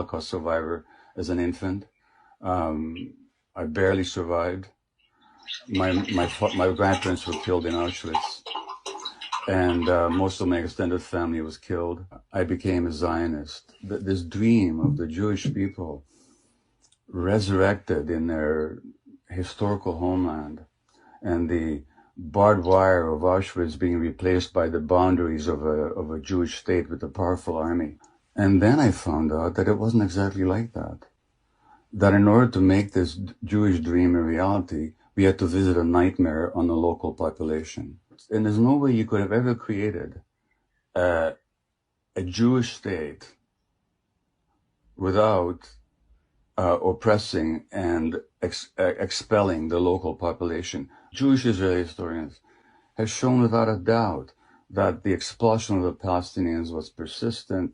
Holocaust survivor as an infant. I barely survived. My grandparents were killed in Auschwitz, and most of my extended family was killed. I became a Zionist. This dream of the Jewish people resurrected in their historical homeland, and the barbed wire of Auschwitz being replaced by the boundaries of a Jewish state with a powerful army. And then I found out that it wasn't exactly like that. That in order to make this Jewish dream a reality, we had to visit a nightmare on the local population. And there's no way you could have ever created a Jewish state without oppressing and expelling the local population. Jewish Israeli historians have shown without a doubt that the expulsion of the Palestinians was persistent,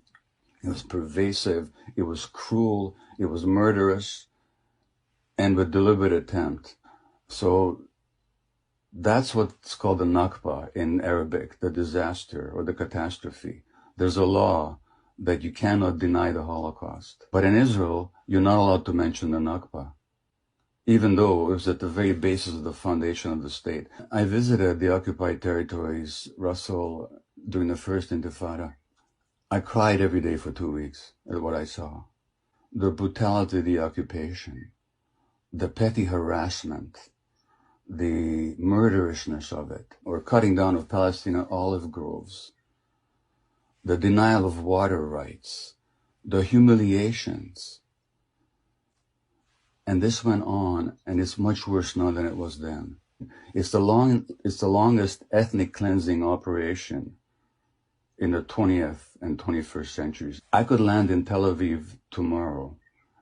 it was pervasive, it was cruel, it was murderous, and with deliberate attempt. So that's what's called the Nakba in Arabic, the disaster or the catastrophe. There's a law that you cannot deny the Holocaust. But in Israel, you're not allowed to mention the Nakba, even though it was at the very basis of the foundation of the state. I visited the occupied territories, Russell, during the first Intifada. I cried every day for 2 weeks at what I saw. The brutality of the occupation, the petty harassment, the murderousness of it, or cutting down of Palestinian olive groves, the denial of water rights, the humiliations. And this went on, and it's much worse now than it was then. It's the longest ethnic cleansing operation in the 20th and 21st centuries. I could land in Tel Aviv tomorrow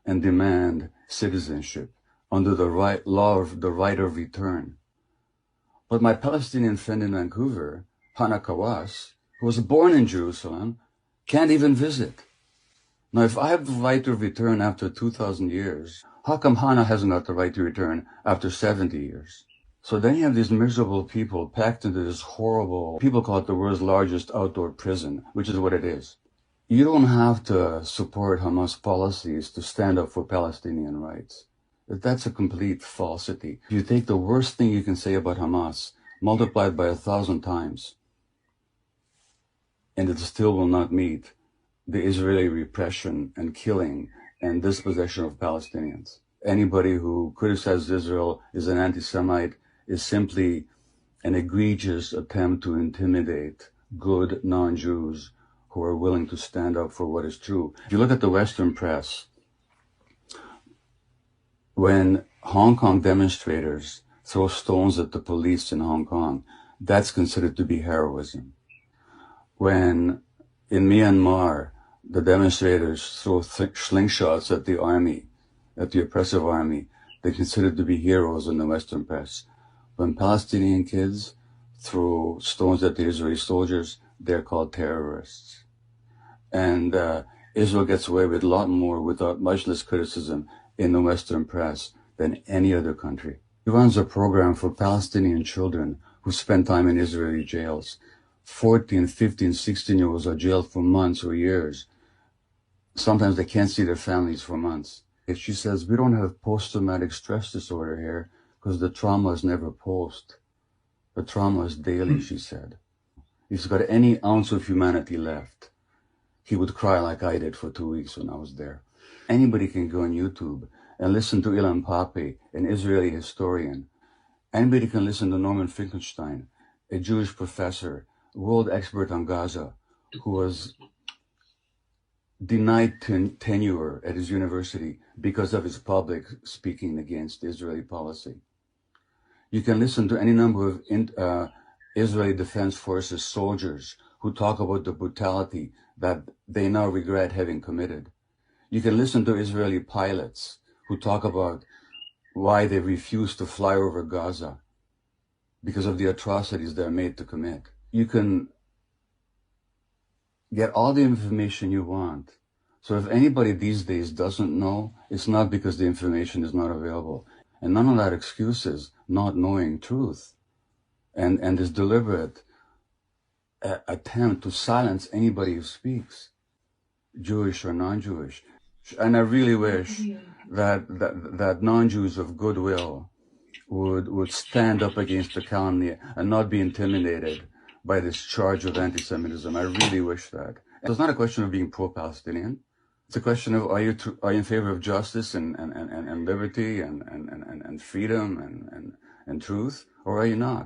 and demand citizenship under the law of the right of return. But my Palestinian friend in Vancouver, Hannah Kawas, who was born in Jerusalem, can't even visit. Now, if I have the right to return after 2,000 years, how come Hannah hasn't got the right to return after 70 years? So then you have these miserable people packed into this horrible, people call it the world's largest outdoor prison, which is what it is. You don't have to support Hamas policies to stand up for Palestinian rights. That's a complete falsity. If you take the worst thing you can say about Hamas, multiplied by 1,000 times, and it still will not meet the Israeli repression and killing and dispossession of Palestinians. Anybody who criticizes Israel is an anti-Semite, is simply an egregious attempt to intimidate good non-Jews who are willing to stand up for what is true. If you look at the Western press, when Hong Kong demonstrators throw stones at the police in Hong Kong, that's considered to be heroism. When in Myanmar, the demonstrators throw slingshots at the army, at the oppressive army, they're considered to be heroes in the Western press. When Palestinian kids throw stones at the Israeli soldiers, they're called terrorists. And Israel gets away with a lot more without much less criticism in the Western press than any other country. He runs a program for Palestinian children who spend time in Israeli jails. 14, 15, 16-year-olds are jailed for months or years. Sometimes they can't see their families for months. If she says, we don't have post-traumatic stress disorder here because the trauma is never post. The trauma is daily, she said. If he's got any ounce of humanity left, he would cry like I did for 2 weeks when I was there. Anybody can go on YouTube and listen to Ilan Pappé, an Israeli historian. Anybody can listen to Norman Finkelstein, a Jewish professor, world expert on Gaza, who was denied tenure at his university because of his public speaking against Israeli policy. You can listen to any number of Israeli Defense Forces soldiers who talk about the brutality that they now regret having committed. You can listen to Israeli pilots who talk about why they refuse to fly over Gaza because of the atrocities they're made to commit. You can get all the information you want. So if anybody these days doesn't know, it's not because the information is not available. And none of that excuses not knowing truth and this deliberate attempt to silence anybody who speaks, Jewish or non-Jewish. And I really wish that non-Jews of goodwill would stand up against the calumny and not be intimidated by this charge of anti-Semitism. I really wish that. It's not a question of being pro-Palestinian. It's a question of are you in favor of justice and liberty and freedom and truth, or are you not?